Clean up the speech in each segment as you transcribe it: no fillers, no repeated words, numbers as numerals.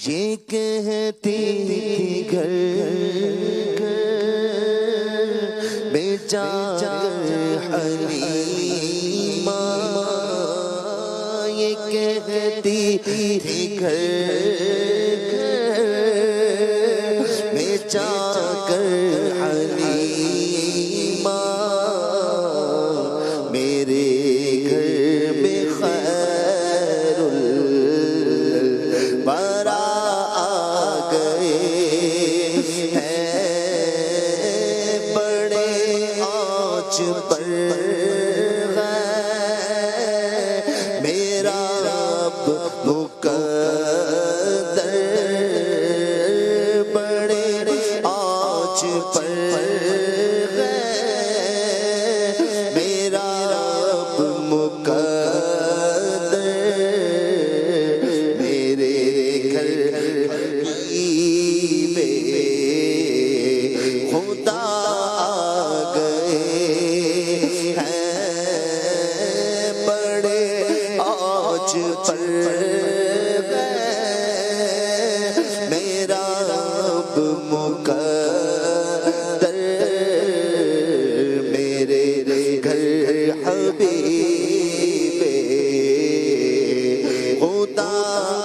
یہ کہتی گھر میں جا کر حلیمہ، یہ کہتی تھی گھر میں جا کر حلیمہ، میرے گھر میں خیر الورا آ گئے ہیں، بڑے آنچ پر میرا رب مقدر، بڑے آنچ پر میرا رب مقدر، میرے گھر حبیبِ خدا آ گئے ہیں، بڑے آنچ پر میرا رب مقدر، میرے گھر حبیب خدا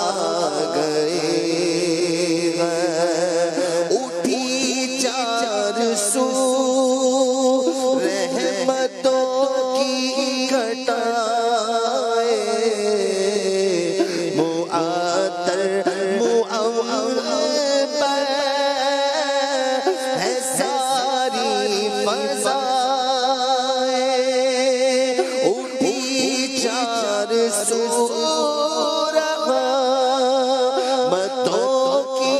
آ گئے ہیں، اٹھی چار سو رحمتوں کی گھٹائیں، معطر ہے ساری فضائیں، اٹھی چار سو رحمتوں کی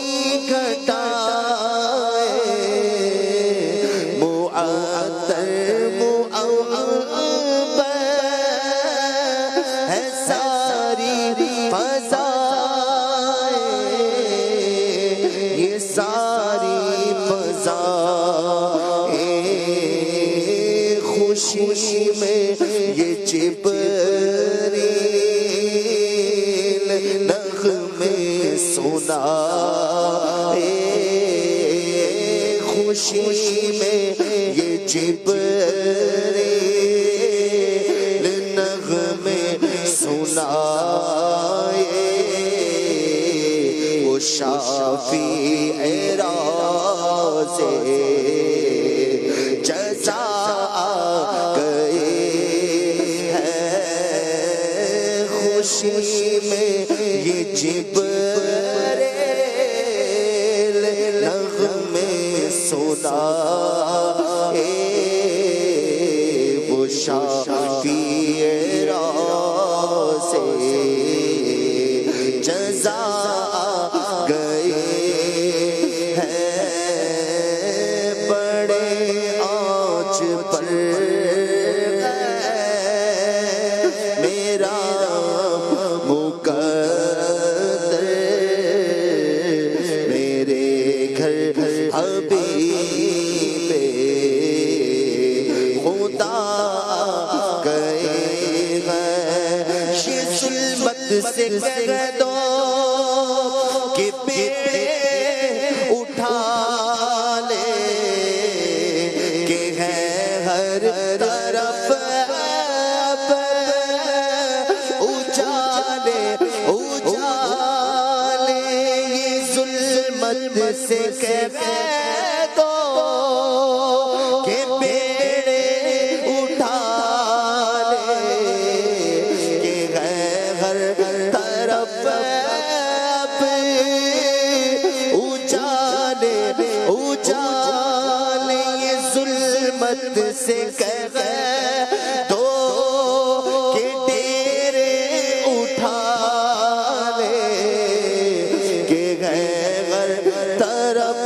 گھٹائیں، معطر ہے ساری فضائیں، یہ ساری فضائیں خوشی میں یہ جبریل نغمے سنائے، خوشی میں یہ جبریل نغمے سنائے، وہ شافع راز جزا آ گئے ہیں، خوشی میں یہ جبریل نغمے سنائے، وہ شافع راز جزا آ گئے ہیں، بڑے آنچ پر میرا مقدر، میرے گھر حبیب خدا آ گئے ہیں، یہ ظلمت سے کہہ دو کہ بیڑے اٹھا لے، کہ ہے ہر طرف اجالے اجالے، یہ ظلمت سے کہہ دو کہ بیڑے اٹھا لے، کہ ہے ہر طرف اجالے اجالے، یہ ظلمت سے کہہ دو کہ ڈیرے اٹھا لے، کہ ہے ہر طرف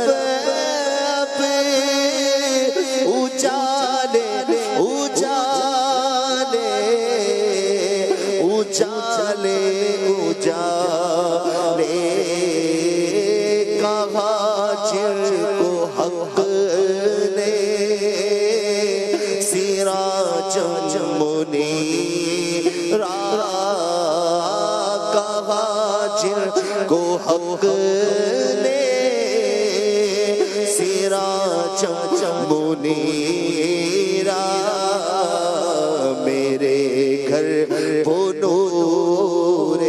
اجالے اجالے اجالے اجالے، کہا جن کو حق نے سراج منیرا، کہا جن کو حق نے سراجم منیرا میرے گھر وہ نور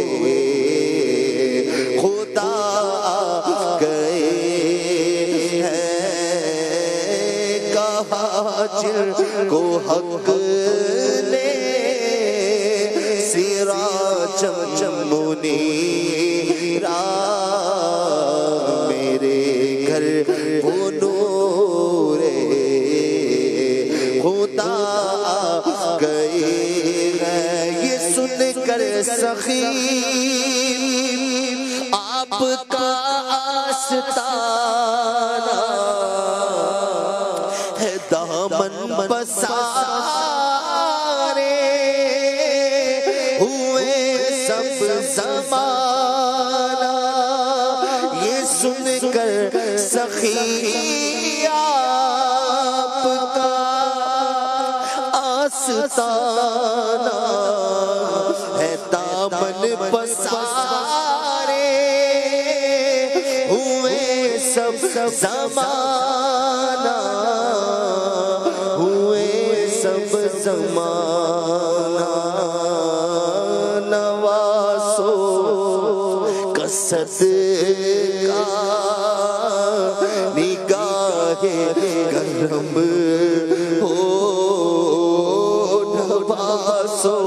خدا گئے ہیں کہا جن کو حق نے سراجم منیرا میرے گھر وہ نور خدا گئے ہیں یہ سن کر سخی آپ کا آستانہ ہے دامن پسارے ہوئے سب زمانہ یہ سن کر سخی آپ کا آستانہ ہے دامن پسارے ہوئے سب زمانہ ہوئے سب زمانہ نوازوں کا صدقہ نگاہ کرم ہو نوازوں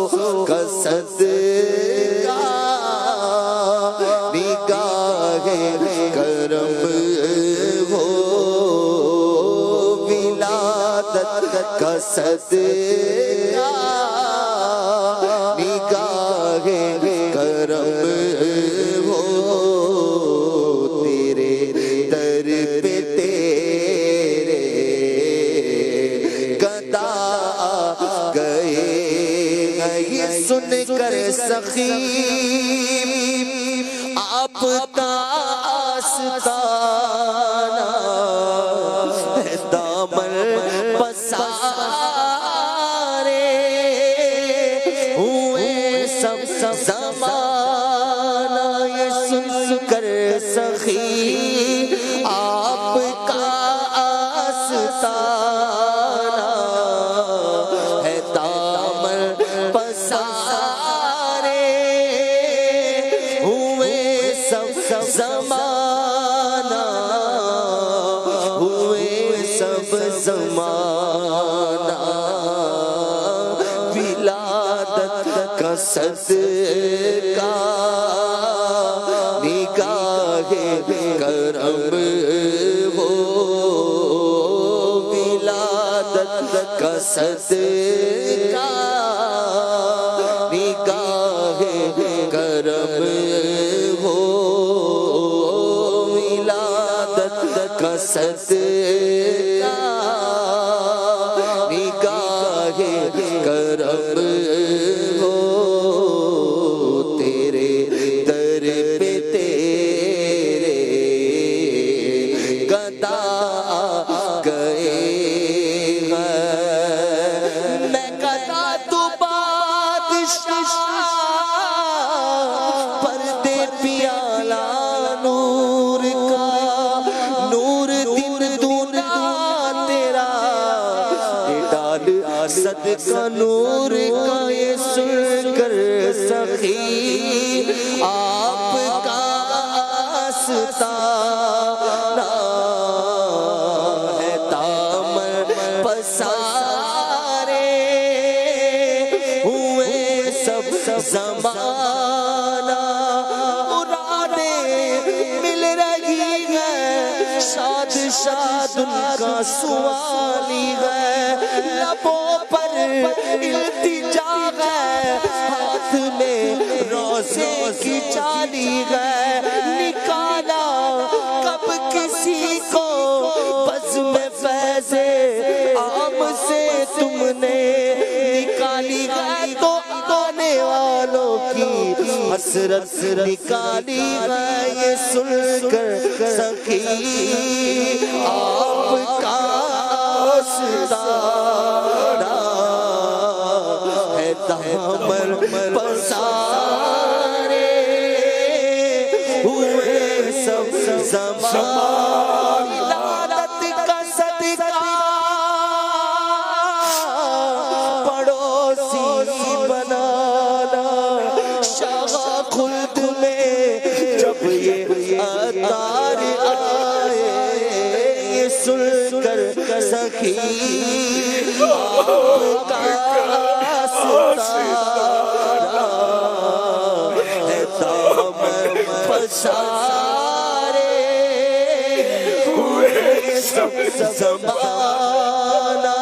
کا صدقہ نگاہ کرم ہو ولادت کا صدقہ نگاہ کرم ہو تیرے در پہ تیرے گدا گئے یہ سن کر سخی آپ کا آستانہ ہے دامن پسارے ہوئے سب زمانہ یہ سن کر سخی آپ کا آستانہ ہے دامن پسارے ہوئے سب زمانہ ہوئے سب زمانہ ولادت کا صدقہ نگاہ کرم ہو ولادت کا صدقہ نگاہ کرم ہو ولادت کا صدقہ نگاہ کرم ہو تیرے در پہ تیرے گدا گئے ہیں میں گدا تو بادشاہ پر دے پیالہ نور کا نور دن دونا تیرا ڈال صدقہ نور کا یہ سن کر سخی آپ کا آستانہ ہے دامن پسارے ہوئے سب زمانہ مرادیں مل رہی ہے شاد شاد ان کا سوالی ہے لبوں پر التجا ہے ہاتھ میں روزے کی چالی ہے نکالا کب کسی کو بزم فیض عام سے تم نے نکالی ہے تو آنے والوں کی حسرت نکالی ہے یہ سن کر سخی آپ کا آستانہ ہے دامن پسارے ہوئے زمان ولادت کا صدقہ پڑوسی بنانا شاہ خلد میں جب یہ اتار آئے یہ سن کر سخی آپ کا ستارہ ہے دامن پسارے ہوئے سب زمانہ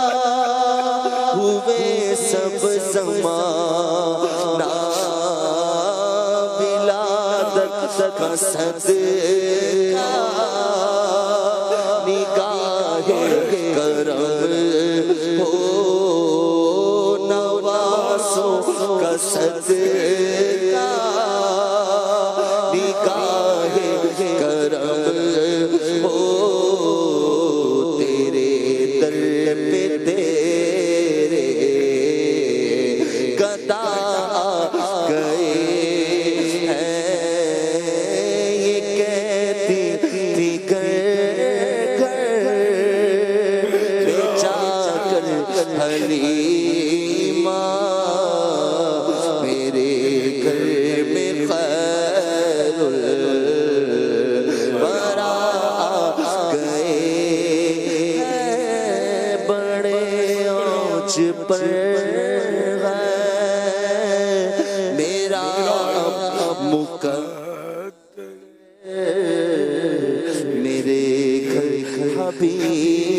ہوئے سب زمانہ ولادت کا صدقہ نگاہ کرم ہو نوازوں کا صدقہ نگاہ کرم ہو تیرے در پہ تیرے گدا گئے ہیں یہ کہتی تھی گھر میں جا کر حلیمہ میرے گھر میں خیر الورا گئے ہیں بڑے اونچ پر میرا مقدر میرے گھر حبیب